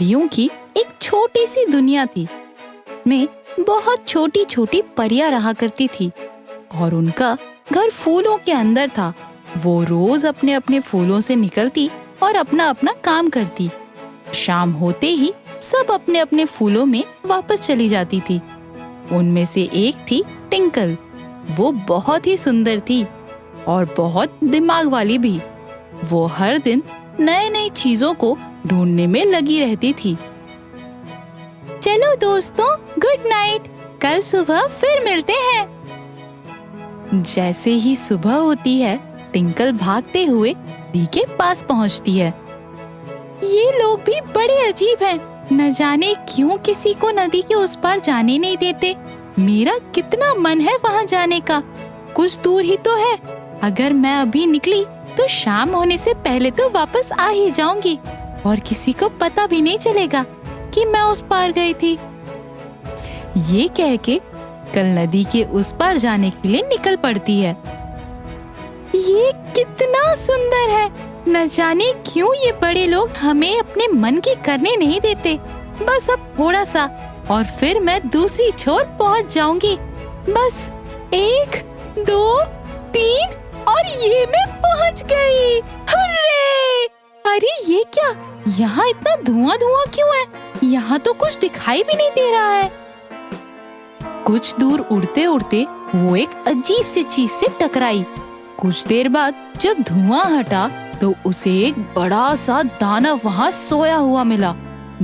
परियों की एक छोटी सी दुनिया थी। में बहुत छोटी छोटी परियां रहा करती थी और उनका घर फूलों के अंदर था। वो रोज अपने अपने फूलों से निकलती और अपना अपना काम करती। शाम होते ही सब अपने अपने फूलों में वापस चली जाती थी। उनमें से एक थी टिंकल। वो बहुत ही सुंदर थी और बहुत दिमाग वाली भी। वो हर दिन नए नई चीजों को ढूंढने में लगी रहती थी। चलो दोस्तों, गुड नाइट। कल सुबह फिर मिलते हैं। जैसे ही सुबह होती है, टिंकल भागते हुए नदी के पास पहुंचती है। ये लोग भी बड़े अजीब हैं। न जाने क्यों किसी को नदी के उस पार जाने नहीं देते। मेरा कितना मन है वहाँ जाने का। कुछ दूर ही तो है। अगर मैं अभी निकली तो शाम होने से पहले तो वापस आ ही जाऊंगी और किसी को पता भी नहीं चलेगा कि मैं उस पार गई थी। ये कह के कल नदी के उस पार जाने के लिए निकल पड़ती है। ये कितना सुंदर है। न जाने क्यों ये बड़े लोग हमें अपने मन की करने नहीं देते। बस अब थोड़ा सा और फिर मैं दूसरी छोर पहुंच जाऊंगी। बस 1, 2, 3 और ये मैं पहुंच गई। हुर्रे! अरे ये क्या? यहाँ इतना धुआं धुआं क्यों है? यहाँ तो कुछ दिखाई भी नहीं दे रहा है। कुछ दूर उड़ते उड़ते वो एक अजीब सी चीज से टकराई। कुछ देर बाद जब धुआं हटा तो उसे एक बड़ा सा दानव वहाँ सोया हुआ मिला,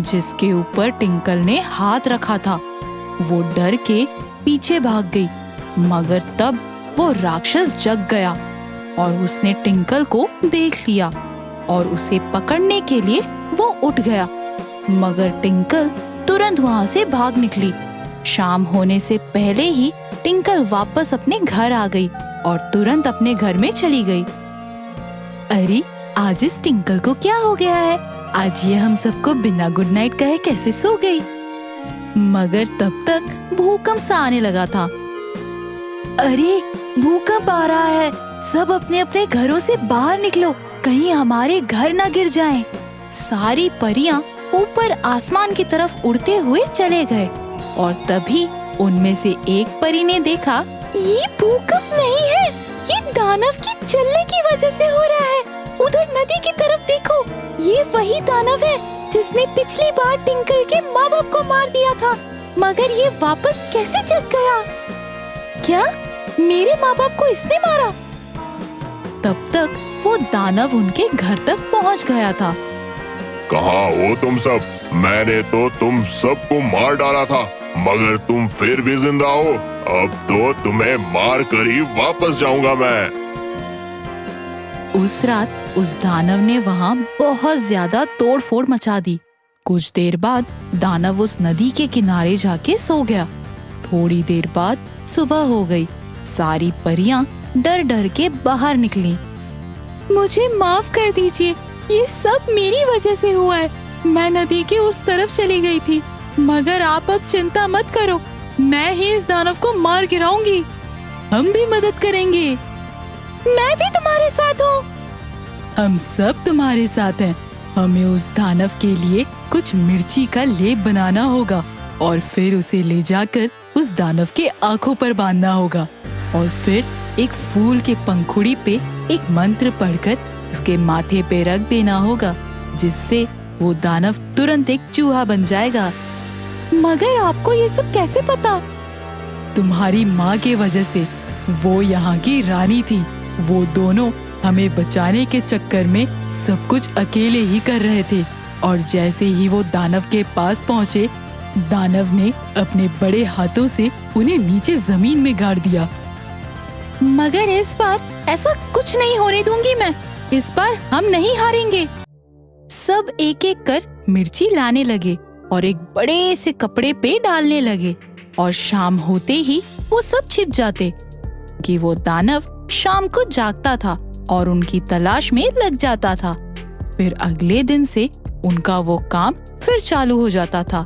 जिसके ऊपर टिंकल ने हाथ रखा था। वो डर के पीछे भाग गई, मगर तब वो राक्षस जग गया और उसने टिंकल को देख लिया और उसे पकड़ने के लिए वो उठ गया। मगर टिंकल तुरंत वहाँ से भाग निकली। शाम होने से पहले ही टिंकल वापस अपने घर आ गई और तुरंत अपने घर में चली गई। अरे आज इस टिंकल को क्या हो गया है? आज ये हम सबको बिना गुड नाइट कहे कैसे सो गई? मगर तब तक भूकंप सा आने लगा था। अरे भूकंप आ रहा है। सब अपने अपने घरों से बाहर निकलो, कहीं हमारे घर न गिर जाएं। सारी परियां ऊपर आसमान की तरफ उड़ते हुए चले गए और तभी उनमें से एक परी ने देखा, ये भूकंप नहीं है, ये दानव की चलने की वजह से हो रहा है। उधर नदी की तरफ देखो, ये वही दानव है जिसने पिछली बार टिंकल के माँ बाप को मार दिया था। मगर ये वापस कैसे जग गया? क्या मेरे माँ बाप को इसने मारा? तब तक वो दानव उनके घर तक पहुँच गया था। कहाँ हो तुम सब? मैंने तो तुम सबको मार डाला था, मगर तुम फिर भी जिंदा हो। अब तो तुम्हें मार कर ही वापस जाऊंगा मैं। उस रात उस दानव ने वहाँ बहुत ज्यादा तोड़फोड़ मचा दी। कुछ देर बाद दानव उस नदी के किनारे जाके सो गया। थोड़ी देर बाद सुबह हो गई। सारी परियां डर डर के बाहर निकली। मुझे माफ कर दीजिए, ये सब मेरी वजह से हुआ है। मैं नदी के उस तरफ चली गई थी, मगर आप अब चिंता मत करो, मैं ही इस दानव को मार गिराऊंगी। हम भी मदद करेंगे। मैं भी तुम्हारे साथ हूँ। हम सब तुम्हारे साथ हैं। हमें उस दानव के लिए कुछ मिर्ची का लेप बनाना होगा और फिर उसे ले जाकर उस दानव के आंखों पर बांधना होगा और फिर एक फूल के पंखुड़ी पे एक मंत्र पढ़कर उसके माथे पे रख देना होगा, जिससे वो दानव तुरंत एक चूहा बन जाएगा। मगर आपको ये सब कैसे पता? तुम्हारी माँ के वजह से। वो यहाँ की रानी थी। वो दोनों हमें बचाने के चक्कर में सब कुछ अकेले ही कर रहे थे और जैसे ही वो दानव के पास पहुँचे, दानव ने अपने बड़े हाथों से उन्हें नीचे जमीन में गाड़ दिया। मगर इस बार ऐसा कुछ नहीं होने दूंगी मैं। इस बार हम नहीं हारेंगे। सब एक एक कर मिर्ची लाने लगे और एक बड़े से कपड़े पे डालने लगे और शाम होते ही वो सब छिप जाते कि वो दानव शाम को जागता था और उनकी तलाश में लग जाता था। फिर अगले दिन से उनका वो काम फिर चालू हो जाता था।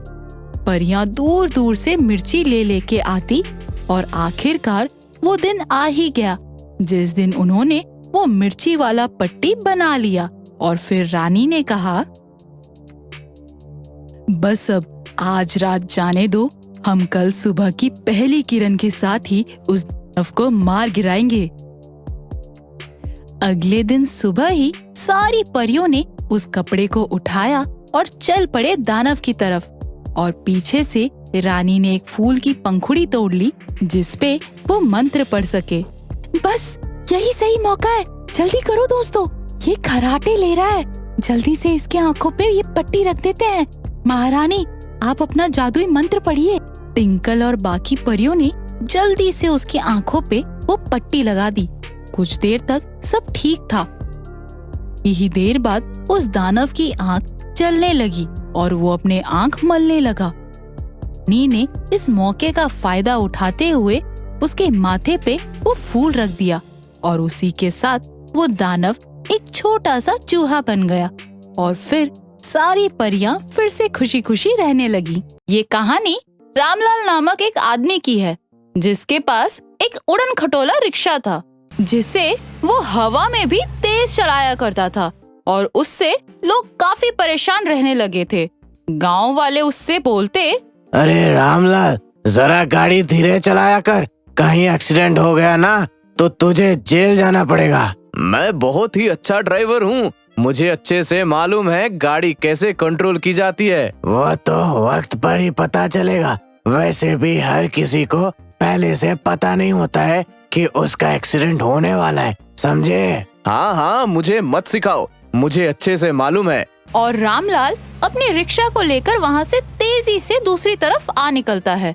परियां दूर दूर से मिर्ची ले लेके आती और आखिरकार वो दिन आ ही गया जिस दिन उन्होंने वो मिर्ची वाला पट्टी बना लिया। और फिर रानी ने कहा, बस अब आज रात जाने दो, हम कल सुबह की पहली किरण के साथ ही उस दानव को मार गिराएंगे। अगले दिन सुबह ही सारी परियों ने उस कपड़े को उठाया और चल पड़े दानव की तरफ। और पीछे से रानी ने एक फूल की पंखुड़ी तोड़ ली जिसपे वो मंत्र पढ़ सके। बस यही सही मौका है, जल्दी करो दोस्तों, ये खराटे ले रहा है, जल्दी से इसके आंखों पे ये पट्टी रख देते हैं। महारानी, आप अपना जादुई मंत्र पढ़िए। टिंकल और बाकी परियों ने जल्दी से उसकी आंखों पे वो पट्टी लगा दी। कुछ देर तक सब ठीक था। यही देर बाद उस दानव की आंख जलने लगी और वो अपने आंख मलने लगा। नी ने इस मौके का फायदा उठाते हुए उसके माथे पे वो फूल रख दिया और उसी के साथ वो दानव एक छोटा सा चूहा बन गया। और फिर सारी परियां फिर से खुशी खुशी रहने लगी। ये कहानी रामलाल नामक एक आदमी की है जिसके पास एक उड़न खटोला रिक्शा था जिसे वो हवा में भी तेज चलाया करता था और उससे लोग काफी परेशान रहने लगे थे। गांव वाले उससे बोलते, अरे रामलाल, जरा गाड़ी धीरे चलाया कर, कहीं एक्सीडेंट हो गया ना तो तुझे जेल जाना पड़ेगा। मैं बहुत ही अच्छा ड्राइवर हूँ, मुझे अच्छे से मालूम है गाड़ी कैसे कंट्रोल की जाती है। वो तो वक्त पर ही पता चलेगा। वैसे भी हर किसी को पहले से पता नहीं होता है कि उसका एक्सीडेंट होने वाला है, समझे? हाँ हाँ, मुझे मत सिखाओ, मुझे अच्छे से मालूम है। और रामलाल अपनी रिक्शा को लेकर वहाँ से तेजी से दूसरी तरफ आ निकलता है।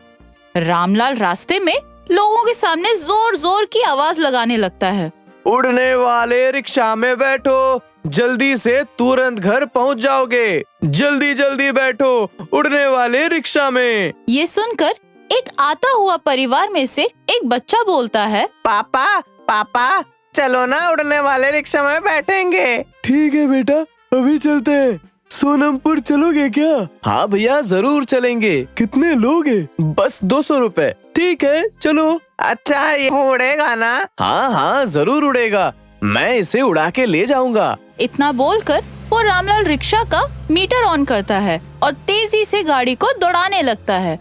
रामलाल रास्ते में लोगों के सामने जोर जोर की आवाज लगाने लगता है, उड़ने वाले रिक्शा में बैठो, जल्दी से तुरंत घर पहुँच जाओगे, जल्दी जल्दी बैठो उड़ने वाले रिक्शा में। ये सुनकर एक आता हुआ परिवार में से एक बच्चा बोलता है, पापा पापा, चलो ना उड़ने वाले रिक्शा में बैठेंगे। ठीक है बेटा, अभी चलते हैं। सोनमपुर चलोगे क्या? हाँ भैया, जरूर चलेंगे। कितने लोग हैं? बस 200 रुपए। ठीक है, चलो। अच्छा, ये उड़ेगा ना? हाँ हाँ, जरूर उड़ेगा, मैं इसे उड़ा के ले जाऊंगा। इतना बोलकर वो रामलाल रिक्शा का मीटर ऑन करता है और तेजी से गाड़ी को दौड़ाने लगता है।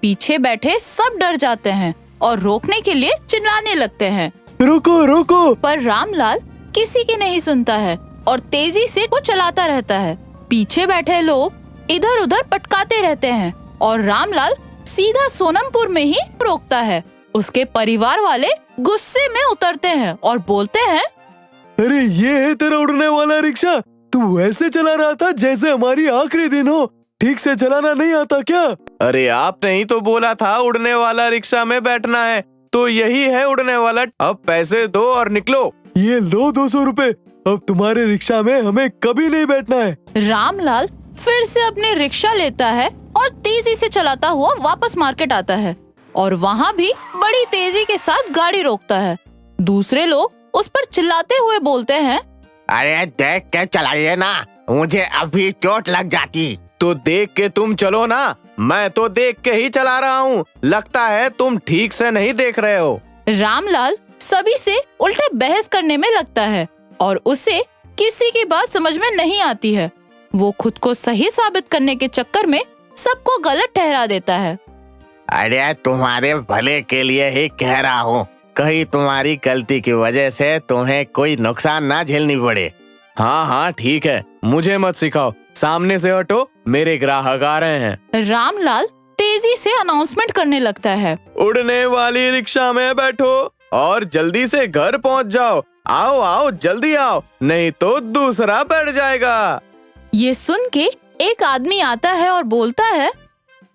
पीछे बैठे सब डर जाते हैं और रोकने के लिए चिल्लाने लगते हैं, रुको रुको। पर रामलाल किसी की नहीं सुनता है और तेजी से वो चलाता रहता है। पीछे बैठे लोग इधर उधर पटकाते रहते हैं और रामलाल सीधा सोनमपुर में ही रोकता है। उसके परिवार वाले गुस्से में उतरते हैं और बोलते हैं, अरे ये है तेरा उड़ने वाला रिक्शा, तू ऐसे चला रहा था जैसे हमारी आखिरी दिन हो, ठीक से चलाना नहीं आता क्या? अरे आपने ही तो बोला था उड़ने वाला रिक्शा में बैठना है, तो यही है उड़ने वाला। अब पैसे दो और निकलो। ये लो 200 रुपए, अब तुम्हारे रिक्शा में हमें कभी नहीं बैठना है। रामलाल फिर से अपने रिक्शा लेता है और तेजी से चलाता हुआ वापस मार्केट आता है और वहाँ भी बड़ी तेजी के साथ गाड़ी रोकता है। दूसरे लोग उस पर चिल्लाते हुए बोलते हैं, अरे देख के चलाइए ना, मुझे अभी चोट लग जाती। तो देख के तुम चलो ना, मैं तो देख के ही चला रहा हूँ, लगता है तुम ठीक से नहीं देख रहे हो। रामलाल सभी से उल्टे बहस करने में लगता है और उसे किसी की बात समझ में नहीं आती है। वो खुद को सही साबित करने के चक्कर में सबको गलत ठहरा देता है। अरे तुम्हारे भले के लिए ही कह रहा हूँ, कहीं तुम्हारी गलती की वजह से तुम्हें कोई नुकसान ना झेलनी पड़े। हाँ हाँ ठीक है, मुझे मत सिखाओ, सामने से हटो, मेरे ग्राहक आ रहे हैं। रामलाल तेजी से अनाउंसमेंट करने लगता है, उड़ने वाली रिक्शा में बैठो और जल्दी से घर पहुंच जाओ, आओ आओ जल्दी आओ, नहीं तो दूसरा बैठ जाएगा। ये सुन के एक आदमी आता है और बोलता है,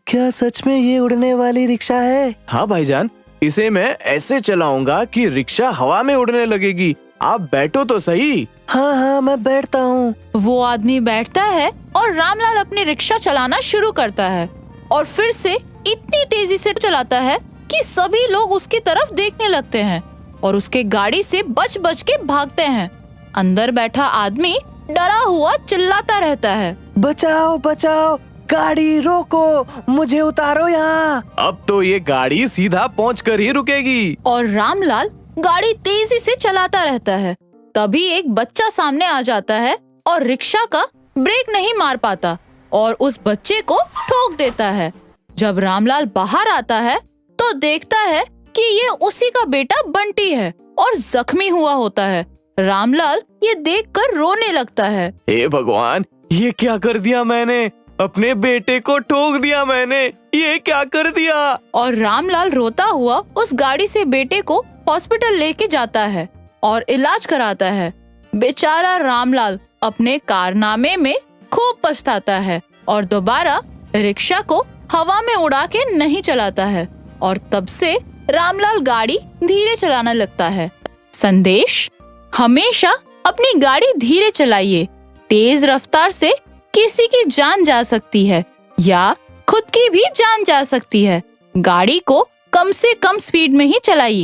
क्या सच में ये उड़ने वाली रिक्शा है? हाँ भाईजान, इसे मैं ऐसे चलाऊंगा कि रिक्शा हवा में उड़ने लगेगी, आप बैठो तो सही। हाँ हाँ मैं बैठता हूँ। वो आदमी बैठता है और रामलाल अपनी रिक्शा चलाना शुरू करता है और फिर से इतनी तेजी से चलाता है कि सभी लोग उसकी तरफ देखने लगते हैं और उसके गाड़ी से बच बच के भागते हैं। अंदर बैठा आदमी डरा हुआ चिल्लाता रहता है, बचाओ बचाओ, गाड़ी रोको, मुझे उतारो यहाँ। अब तो ये गाड़ी सीधा पहुंचकर ही रुकेगी। और रामलाल गाड़ी तेजी से चलाता रहता है। तभी एक बच्चा सामने आ जाता है और रिक्शा का ब्रेक नहीं मार पाता और उस बच्चे को ठोक देता है। जब रामलाल बाहर आता है तो देखता है कि ये उसी का बेटा बंटी है और जख्मी हुआ होता है। रामलाल ये देखकर रोने लगता है। हे भगवान, ये क्या कर दिया मैंने? अपने बेटे को ठोक दिया मैंने, ये क्या कर दिया? और रामलाल रोता हुआ उस गाड़ी से बेटे को हॉस्पिटल लेके जाता है और इलाज कराता है। बेचारा रामलाल अपने कारनामे में खूब पछताता है और दोबारा रिक्शा को हवा में उड़ा के नहीं चलाता है और तब से रामलाल गाड़ी धीरे चलाना लगता है। संदेश: हमेशा अपनी गाड़ी धीरे चलाइए। तेज रफ्तार से किसी की जान जा सकती है या खुद की भी जान जा सकती है। गाड़ी को कम से कम स्पीड में ही चलाइए।